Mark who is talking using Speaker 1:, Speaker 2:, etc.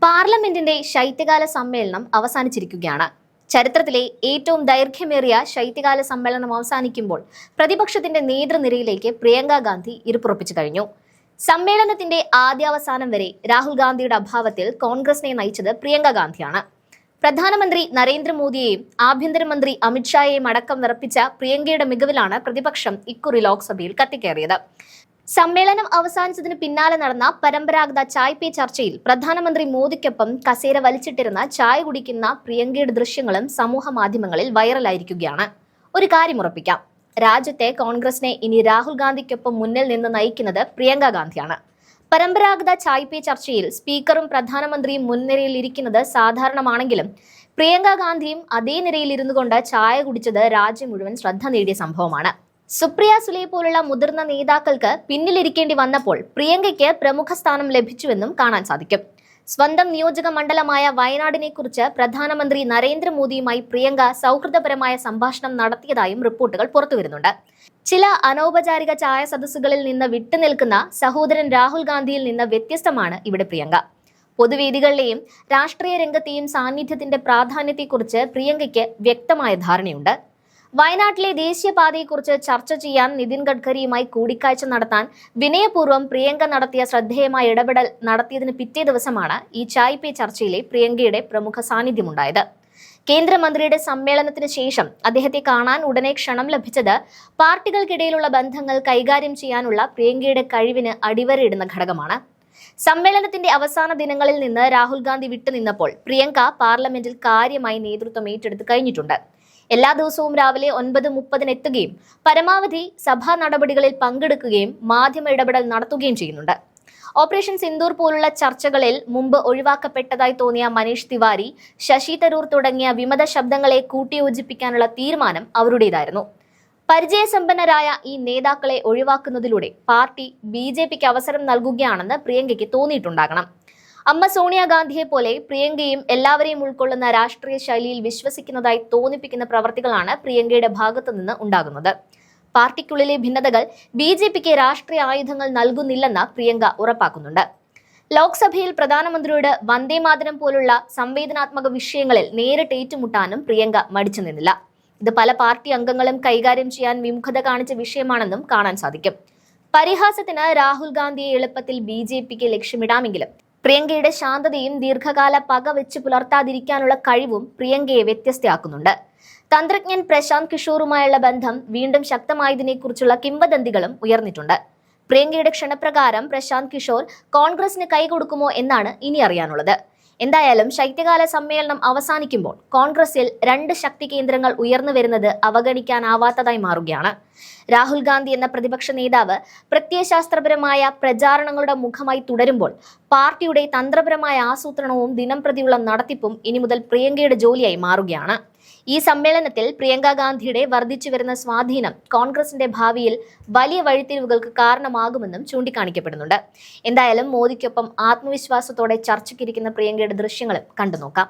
Speaker 1: പാർലമെന്റിന്റെ ശൈത്യകാല സമ്മേളനം അവസാനിച്ചിരിക്കുകയാണ്. ചരിത്രത്തിലെ ഏറ്റവും ദൈർഘ്യമേറിയ ശൈത്യകാല സമ്മേളനം അവസാനിക്കുമ്പോൾ പ്രതിപക്ഷത്തിന്റെ നേതൃനിരയിലേക്ക് പ്രിയങ്ക ഗാന്ധി ഇരുപ്പുറപ്പിച്ചു കഴിഞ്ഞു. സമ്മേളനത്തിന്റെ ആദ്യാവസാനം വരെ രാഹുൽ ഗാന്ധിയുടെ അഭാവത്തിൽ കോൺഗ്രസിനെ നയിച്ചത് പ്രിയങ്ക ഗാന്ധിയാണ്. പ്രധാനമന്ത്രി നരേന്ദ്രമോദിയെയും ആഭ്യന്തരമന്ത്രി അമിത്ഷായെയും അടക്കം വിറപ്പിച്ച പ്രിയങ്കയുടെ മികവിലാണ് പ്രതിപക്ഷം ഇക്കുറി ലോക്സഭയിൽ കത്തിക്കേറിയത്. സമ്മേളനം അവസാനിച്ചതിന് പിന്നാലെ നടന്ന പരമ്പരാഗത ചായ് പേ ചർച്ചയിൽ പ്രധാനമന്ത്രി മോദിക്കൊപ്പം കസേര വലിച്ചിട്ടിരുന്ന ചായ കുടിക്കുന്ന പ്രിയങ്കയുടെ ദൃശ്യങ്ങളും സമൂഹ മാധ്യമങ്ങളിൽ വൈറലായിരിക്കുകയാണ്. ഒരു കാര്യം ഉറപ്പിക്കാം, രാജ്യത്തെ കോൺഗ്രസിനെ ഇനി രാഹുൽ ഗാന്ധിക്കൊപ്പം മുന്നിൽ നിന്ന് നയിക്കുന്നത് പ്രിയങ്ക ഗാന്ധിയാണ്. പരമ്പരാഗത ചായ് പേ ചർച്ചയിൽ സ്പീക്കറും പ്രധാനമന്ത്രിയും മുൻനിരയിൽ ഇരിക്കുന്നത് സാധാരണമാണെങ്കിലും പ്രിയങ്ക ഗാന്ധിയും അതേ നിരയിൽ ഇരുന്നു കൊണ്ട് ചായ കുടിച്ചത് രാജ്യം മുഴുവൻ ശ്രദ്ധ നേടിയ സംഭവമാണ്. സുപ്രിയ സുലെ പോലുള്ള മുതിർന്ന നേതാക്കൾക്ക് പിന്നിലിരിക്കേണ്ടി വന്നപ്പോൾ പ്രിയങ്കയ്ക്ക് പ്രമുഖ സ്ഥാനം ലഭിച്ചുവെന്നും കാണാൻ സാധിക്കും. സ്വന്തം നിയോജക മണ്ഡലമായ വയനാടിനെ കുറിച്ച് പ്രധാനമന്ത്രി നരേന്ദ്രമോദിയുമായി പ്രിയങ്ക സൗഹൃദപരമായ സംഭാഷണം നടത്തിയതായും റിപ്പോർട്ടുകൾ പുറത്തുവരുന്നുണ്ട്. ചില അനൗപചാരിക ചായ സദസ്സുകളിൽ നിന്ന് വിട്ടുനിൽക്കുന്ന സഹോദരൻ രാഹുൽ ഗാന്ധിയിൽ നിന്ന് വ്യത്യസ്തമാണ് ഇവിടെ പ്രിയങ്ക. പൊതുവേദികളിലെയും രാഷ്ട്രീയ രംഗത്തെയും സാന്നിധ്യത്തിന്റെ പ്രാധാന്യത്തെക്കുറിച്ച് പ്രിയങ്കയ്ക്ക് വ്യക്തമായ ധാരണയുണ്ട്. വയനാട്ടിലെ ദേശീയപാതയെക്കുറിച്ച് ചർച്ച ചെയ്യാൻ നിതിൻ ഗഡ്കരിയുമായി കൂടിക്കാഴ്ച നടത്താൻ വിനയപൂർവ്വം പ്രിയങ്ക നടത്തിയ ശ്രദ്ധേയമായ ഇടപെടൽ നടത്തിയതിന് പിറ്റേ ദിവസമാണ് ഈ ചായ് പേ ചർച്ചയിലെ പ്രിയങ്കയുടെ പ്രമുഖ സാന്നിധ്യമുണ്ടായത്. കേന്ദ്രമന്ത്രിയുടെ സമ്മേളനത്തിന് ശേഷം അദ്ദേഹത്തെ കാണാൻ ഉടനെ ക്ഷണം ലഭിച്ചത് പാർട്ടികൾക്കിടയിലുള്ള ബന്ധങ്ങൾ കൈകാര്യം ചെയ്യാനുള്ള പ്രിയങ്കയുടെ കഴിവിന് അടിവരയിടുന്ന ഘടകമാണ്. സമ്മേളനത്തിന്റെ അവസാന ദിനങ്ങളിൽ നിന്ന് രാഹുൽ ഗാന്ധി വിട്ടുനിന്നപ്പോൾ പ്രിയങ്ക പാർലമെന്റിൽ കാര്യമായി നേതൃത്വം ഏറ്റെടുത്ത് കഴിഞ്ഞിട്ടുണ്ട്. എല്ലാ ദിവസവും രാവിലെ 9:30 എത്തുകയും പരമാവധി സഭാ നടപടികളിൽ പങ്കെടുക്കുകയും മാധ്യമ ഇടപെടൽ നടത്തുകയും ചെയ്യുന്നുണ്ട്. ഓപ്പറേഷൻ സിന്ദൂർ പോലുള്ള ചർച്ചകളിൽ മുമ്പ് ഒഴിവാക്കപ്പെട്ടതായി തോന്നിയ മനീഷ് തിവാരി, ശശി തരൂർ തുടങ്ങിയ വിമത ശബ്ദങ്ങളെ കൂട്ടിയോജിപ്പിക്കാനുള്ള തീരുമാനം അവരുടേതായിരുന്നു. പരിചയസമ്പന്നരായ ഈ നേതാക്കളെ ഒഴിവാക്കുന്നതിലൂടെ പാർട്ടി BJPക്ക് അവസരം നൽകുകയാണെന്ന് പ്രിയങ്കയ്ക്ക് തോന്നിയിട്ടുണ്ടാകണം. അമ്മ സോണിയാഗാന്ധിയെ പോലെ പ്രിയങ്കയും എല്ലാവരെയും ഉൾക്കൊള്ളുന്ന രാഷ്ട്രീയ ശൈലിയിൽ വിശ്വസിക്കുന്നതായി തോന്നിപ്പിക്കുന്ന പ്രവർത്തികളാണ് പ്രിയങ്കയുടെ ഭാഗത്തു നിന്ന് ഉണ്ടാകുന്നത്. പാർട്ടിക്കുള്ളിലെ ഭിന്നതകൾ BJPക്ക് രാഷ്ട്രീയ ആയുധങ്ങൾ നൽകുന്നില്ലെന്ന് പ്രിയങ്ക ഉറപ്പാക്കുന്നുണ്ട്. ലോക്സഭയിൽ പ്രധാനമന്ത്രിയോട് വന്ദേമാതരം പോലുള്ള സംവേദനാത്മക വിഷയങ്ങളിൽ നേരിട്ട് ഏറ്റുമുട്ടാനും പ്രിയങ്ക മടിച്ചു നിന്നില്ല. ഇത് പല പാർട്ടി അംഗങ്ങളും കൈകാര്യം ചെയ്യാൻ വിമുഖത കാണിച്ച വിഷയമാണെന്നും കാണാൻ സാധിക്കും. പരിഹാസത്തിന് രാഹുൽ ഗാന്ധിയെ എളുപ്പത്തിൽ BJPക്ക് ലക്ഷ്യമിടാമെങ്കിലും പ്രിയങ്കയുടെ ശാന്തതയും ദീർഘകാല പക വെച്ച് പുലർത്താതിരിക്കാനുള്ള കഴിവും പ്രിയങ്കയെ വ്യത്യസ്തയാക്കുന്നുണ്ട്. തന്ത്രജ്ഞൻ പ്രശാന്ത് കിഷോറുമായുള്ള ബന്ധം വീണ്ടും ശക്തമായതിനെക്കുറിച്ചുള്ള കിംവദന്തികളും ഉയർന്നിട്ടുണ്ട്. പ്രിയങ്കയുടെ ക്ഷണപ്രകാരം പ്രശാന്ത് കിഷോർ കോൺഗ്രസിന് കൈകൊടുക്കുമോ എന്നാണ് ഇനി അറിയാനുള്ളത്. എന്തായാലും ശൈത്യകാല സമ്മേളനം അവസാനിക്കുമ്പോൾ കോൺഗ്രസിൽ 2 ശക്തി കേന്ദ്രങ്ങൾ ഉയർന്നു വരുന്നത് അവഗണിക്കാനാവാത്തതായി മാറുകയാണ്. രാഹുൽ ഗാന്ധി എന്ന പ്രതിപക്ഷ നേതാവ് പ്രത്യയശാസ്ത്രപരമായ പ്രചാരണങ്ങളുടെ മുഖമായി തുടരുമ്പോൾ പാർട്ടിയുടെ തന്ത്രപരമായ ആസൂത്രണവും ദിനംപ്രതിയുള്ള നടത്തിപ്പും ഇനി മുതൽ പ്രിയങ്കയുടെ ജോലിയായി മാറുകയാണ്. ഈ സമ്മേളനത്തിൽ പ്രിയങ്ക ഗാന്ധിയുടെ വർദ്ധിച്ചു വരുന്ന സ്വാധീനം കോൺഗ്രസിന്റെ ഭാവിയിൽ വലിയ വഴിത്തിരിവുകൾക്ക് കാരണമാകുമെന്നും ചൂണ്ടിക്കാണിക്കപ്പെടുന്നുണ്ട്. എന്തായാലും മോദിക്കൊപ്പം ആത്മവിശ്വാസത്തോടെ ചർച്ചയ്ക്കിരിക്കുന്ന പ്രിയങ്കയുടെ ദൃശ്യങ്ങളും കണ്ടുനോക്കാം.